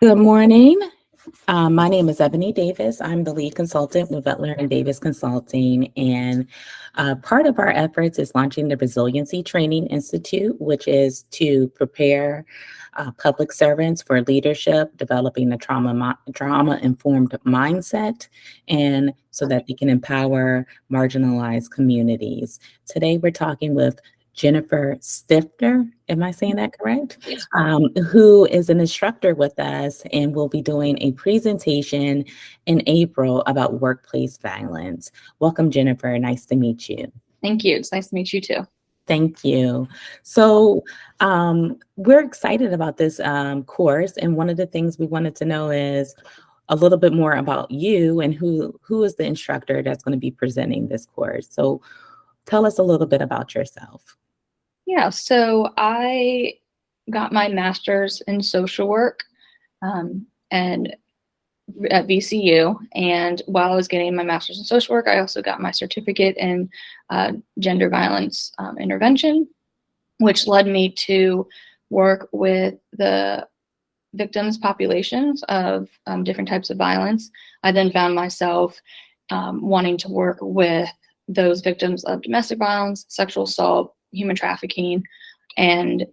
Good morning. My name is Ebony Davis. I'm the lead consultant with Butler Davis Consulting, and part of our efforts is launching the Resiliency Training Institute, which is to prepare public servants for leadership, developing a trauma-informed mindset, and so that they can empower marginalized communities. Today, we're talking with Jennifer Stifter, am I saying that correct? Yes. Who is an instructor with us and will be doing a presentation in April about workplace violence. Welcome, Jennifer. Nice to meet you. Thank you. It's nice to meet you too. Thank you. So we're excited about this course, and one of the things we wanted to know is a little bit more about you and who is the instructor that's going to be presenting this course. So tell us a little bit about yourself. Yeah, so I got my master's in social work and at VCU. And while I was getting my master's in social work, I also got my certificate in gender violence intervention, which led me to work with the victims populations of different types of violence. I then found myself wanting to work with those victims of domestic violence, sexual assault, human trafficking, and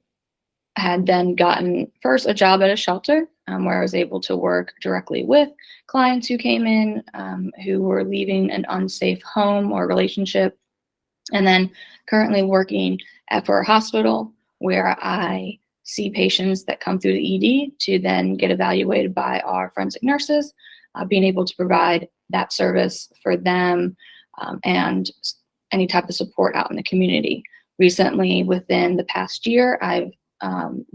had then gotten first a job at a shelter where I was able to work directly with clients who came in who were leaving an unsafe home or relationship, and then currently working for a hospital where I see patients that come through the ED to then get evaluated by our forensic nurses, being able to provide that service for them and any type of support out in the community. Recently, within the past year, I've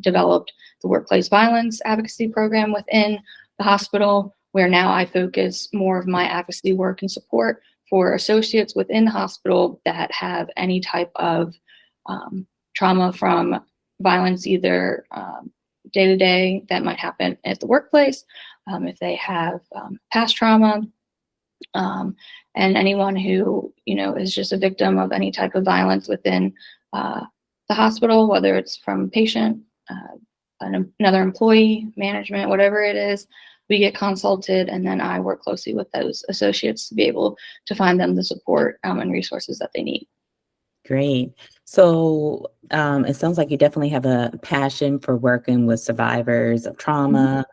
developed the workplace violence advocacy program within the hospital, where now I focus more of my advocacy work and support for associates within the hospital that have any type of trauma from violence, either day-to-day that might happen at the workplace, if they have past trauma, and anyone who is just a victim of any type of violence within the hospital, whether it's from patient, another employee, management, whatever it is, we get consulted, and then I work closely with those associates to be able to find them the support and resources that they need. Great. So it sounds like you definitely have a passion for working with survivors of trauma.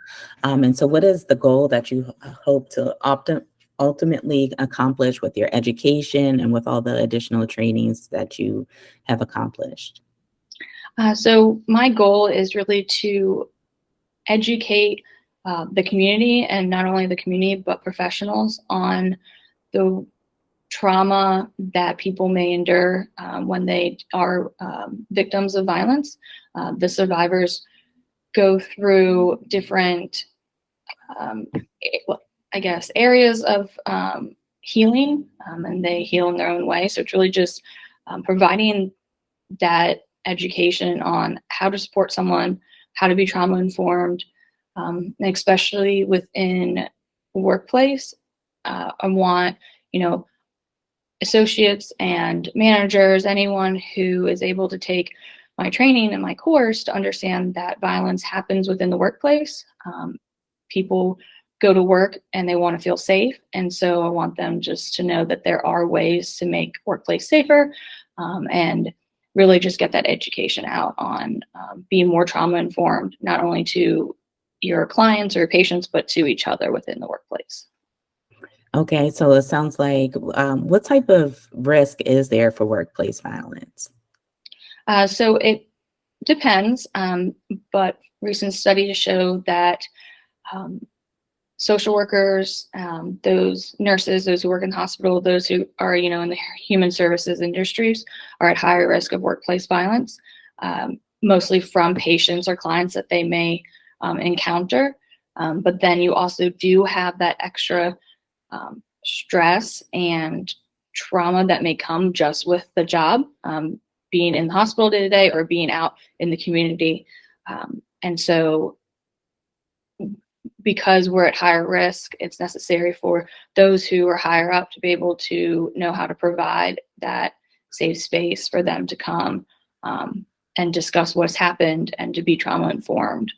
And so what is the goal that you hope to ultimately accomplish with your education and with all the additional trainings that you have accomplished? So my goal is really to educate the community, and not only the community, but professionals on the trauma that people may endure when they are victims of violence. The survivors go through different, areas of healing, and they heal in their own way. So it's really just providing that education on how to support someone, how to be trauma informed, especially within workplace. I want, associates and managers, anyone who is able to take my training and my course to understand that violence happens within the workplace. People go to work and they want to feel safe. And so I want them just to know that there are ways to make workplace safer, and really just get that education out on being more trauma informed, not only to your clients or patients, but to each other within the workplace. Okay, so it sounds like what type of risk is there for workplace violence? So it depends, but recent studies show that social workers, those nurses, those who work in the hospital, those who are, in the human services industries are at higher risk of workplace violence, mostly from patients or clients that they may encounter. But then you also do have that extra stress and trauma that may come just with the job, being in the hospital day to day or being out in the community. And so because we're at higher risk, it's necessary for those who are higher up to be able to know how to provide that safe space for them to come and discuss what's happened and to be trauma informed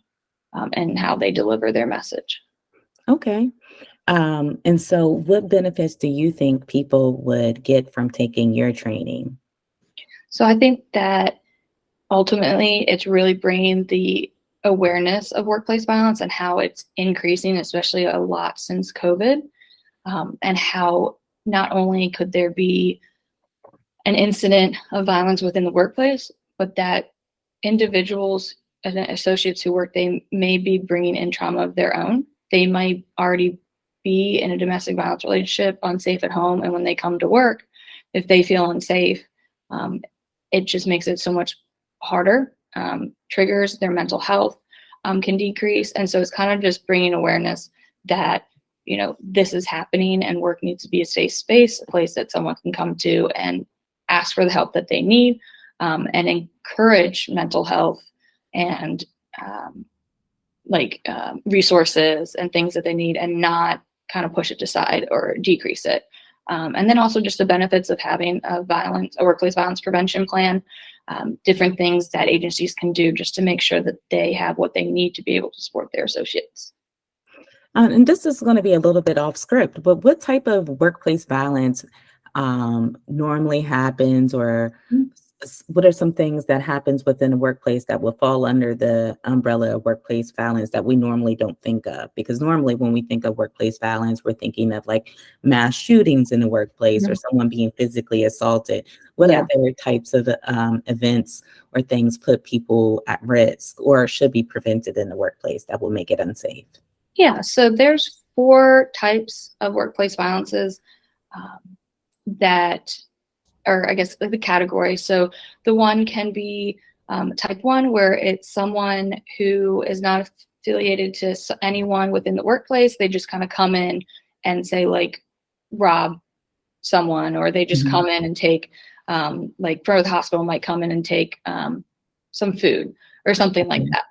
and how they deliver their message. Okay. And so what benefits do you think people would get from taking your training? So I think that ultimately it's really bringing the awareness of workplace violence and how it's increasing, especially a lot since COVID, and how not only could there be an incident of violence within the workplace, but that individuals and associates who work, they may be bringing in trauma of their own. They might already be in a domestic violence relationship, unsafe at home, and when they come to work, if they feel unsafe, um, it just makes it so much harder. Triggers their mental health can decrease, and so it's kind of just bringing awareness that this is happening, and work needs to be a safe space, a place that someone can come to and ask for the help that they need, and encourage mental health and resources and things that they need, and not kind of push it aside or decrease it. And then also just the benefits of having a workplace violence prevention plan, different things that agencies can do just to make sure that they have what they need to be able to support their associates. And this is going to be a little bit off script, but what type of workplace violence normally happens, or what are some things that happens within a workplace that will fall under the umbrella of workplace violence that we normally don't think of? Because normally when we think of workplace violence, we're thinking of like mass shootings in the workplace or someone being physically assaulted. What other types of events or things put people at risk or should be prevented in the workplace that will make it unsafe? Yeah, so there's 4 types of workplace violences that or I guess the category. So the one can be type 1, where it's someone who is not affiliated to anyone within the workplace. They just kind of come in and say, like, rob someone, or they just come in and take, for the hospital might come in and take some food or something like that.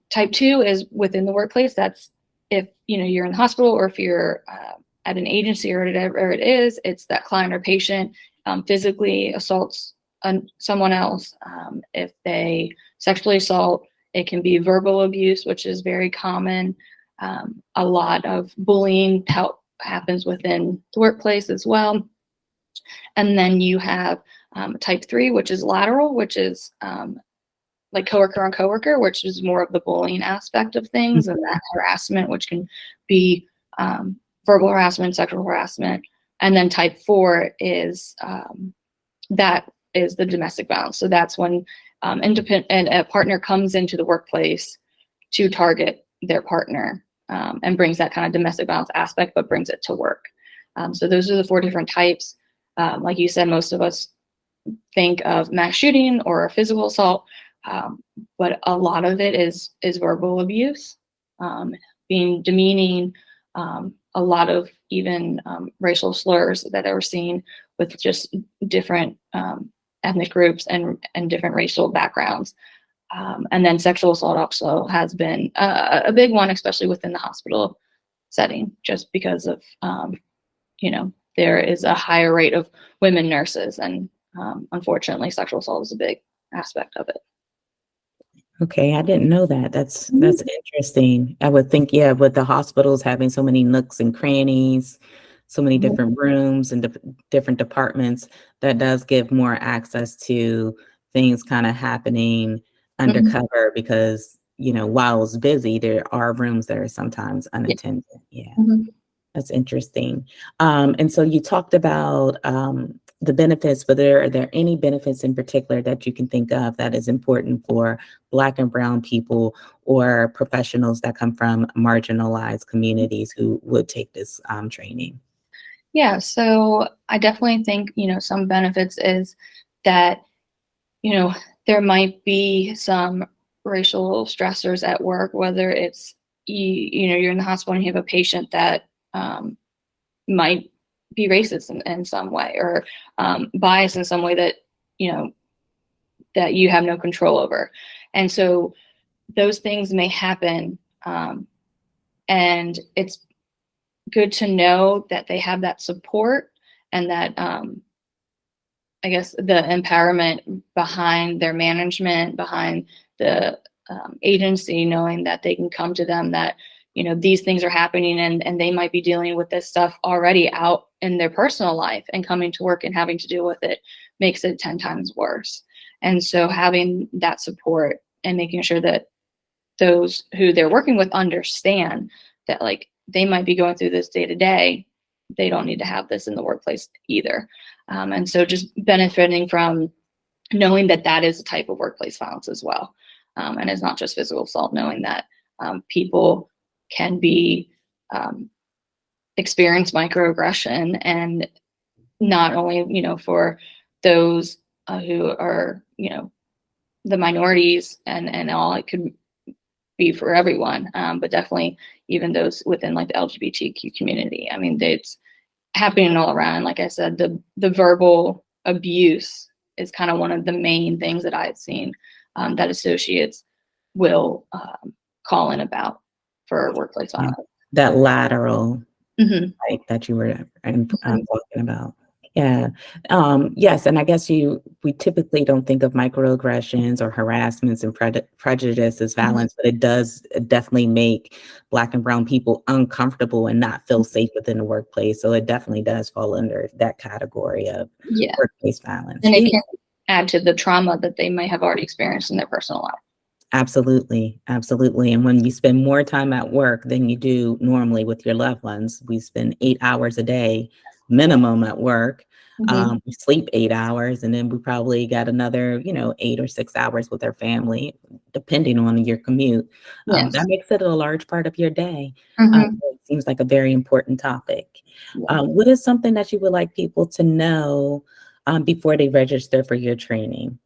Type 2 is within the workplace. That's if you're in the hospital, or if you're at an agency or whatever it is, it's that client or patient physically assaults someone else. If they sexually assault, it can be verbal abuse, which is very common. A lot of bullying happens within the workplace as well. And then you have type 3, which is lateral, which is like coworker on coworker, which is more of the bullying aspect of things, and that harassment, which can be verbal harassment, sexual harassment. And then type 4 is that is the domestic violence. So that's when a partner comes into the workplace to target their partner, and brings that kind of domestic violence aspect, but brings it to work. So those are the 4 different types. Like you said, most of us think of mass shooting or physical assault, but a lot of it is verbal abuse, being demeaning, a lot of even racial slurs that are seen with just different ethnic groups and different racial backgrounds. And then sexual assault also has been a big one, especially within the hospital setting, just because of, there is a higher rate of women nurses, and unfortunately sexual assault is a big aspect of it. Okay, I didn't know that. That's interesting. I would think, with the hospitals having so many nooks and crannies, so many different rooms and different departments, that does give more access to things kind of happening undercover, because, while it's busy, there are rooms that are sometimes unattended. Yeah. That's interesting. And so you talked about the benefits, but are there any benefits in particular that you can think of that is important for Black and Brown people or professionals that come from marginalized communities who would take this training? Yeah, so I definitely think, some benefits is that, there might be some racial stressors at work, whether it's, you're in the hospital and you have a patient that might be racist in some way, or biased in some way that, that you have no control over. And so those things may happen. And it's good to know that they have that support, and that I guess the empowerment behind their management, behind the agency, knowing that they can come to them, that, you know, these things are happening, and they might be dealing with this stuff already out in their personal life, and coming to work and having to deal with it makes it 10 times worse. And so having that support and making sure that those who they're working with understand that, like, they might be going through this day to day, they don't need to have this in the workplace either. And so just benefiting from knowing that that is a type of workplace violence as well. And it's not just physical assault, knowing that people can be experience microaggression, and not only, you know, for those who are, you know, the minorities and all, it could be for everyone, but definitely even those within like the LGBTQ community. I mean, it's happening all around. Like I said, the verbal abuse is kind of one of the main things that I've seen that associates will call in about for workplace violence. That lateral Mm-hmm. that you were talking about. Yeah. Yes. And I guess we typically don't think of microaggressions or harassments and prejudice as violence, but it does definitely make Black and brown people uncomfortable and not feel safe within the workplace. So it definitely does fall under that category of workplace violence. And it can add to the trauma that they may have already experienced in their personal life. Absolutely. Absolutely. And when you spend more time at work than you do normally with your loved ones, we spend 8 hours a day minimum at work. We sleep 8 hours, and then we probably got another, 8 or 6 hours with our family, depending on your commute. That makes it a large part of your day. It seems like a very important topic. What is something that you would like people to know before they register for your training?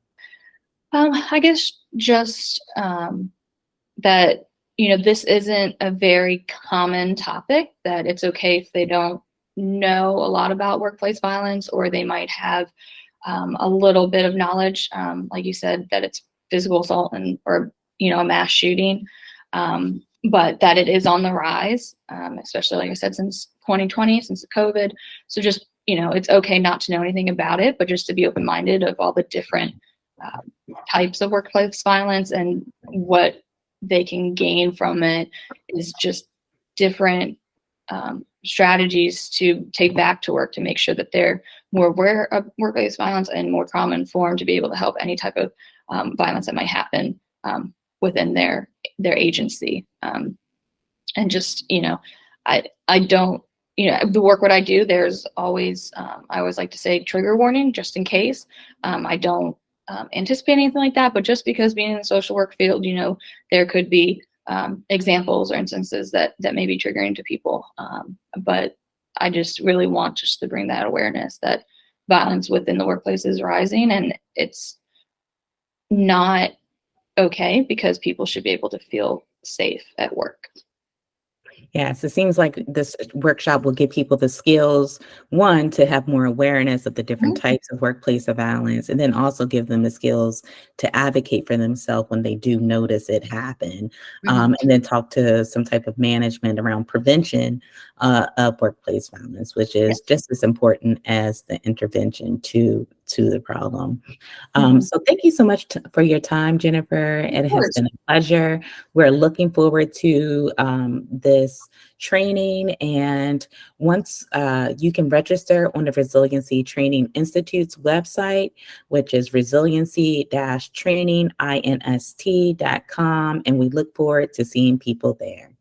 I guess just that, this isn't a very common topic, that it's okay if they don't know a lot about workplace violence, or they might have a little bit of knowledge, like you said, that it's physical assault or a mass shooting, but that it is on the rise, especially, like I said, since 2020, since the COVID. So just, it's okay not to know anything about it, but just to be open-minded of all the different types of workplace violence, and what they can gain from it is just different strategies to take back to work to make sure that they're more aware of workplace violence and more trauma informed to be able to help any type of violence that might happen within their agency. And just, I don't, the work what I do, there's always, I always like to say trigger warning, just in case. I don't anticipate anything like that, but just because being in the social work field, there could be examples or instances that may be triggering to people. But I just really want just to bring that awareness that violence within the workplace is rising, and it's not okay, because people should be able to feel safe at work. Yes, it seems like this workshop will give people the skills, one, to have more awareness of the different types of workplace violence, and then also give them the skills to advocate for themselves when they do notice it happen, and then talk to some type of management around prevention of workplace violence, which is just as important as the intervention to the problem. So thank you so much for your time, Jennifer. It has been a pleasure. We're looking forward to this training. And once you can register on the Resiliency Training Institute's website, which is resiliency-traininginst.com. And we look forward to seeing people there.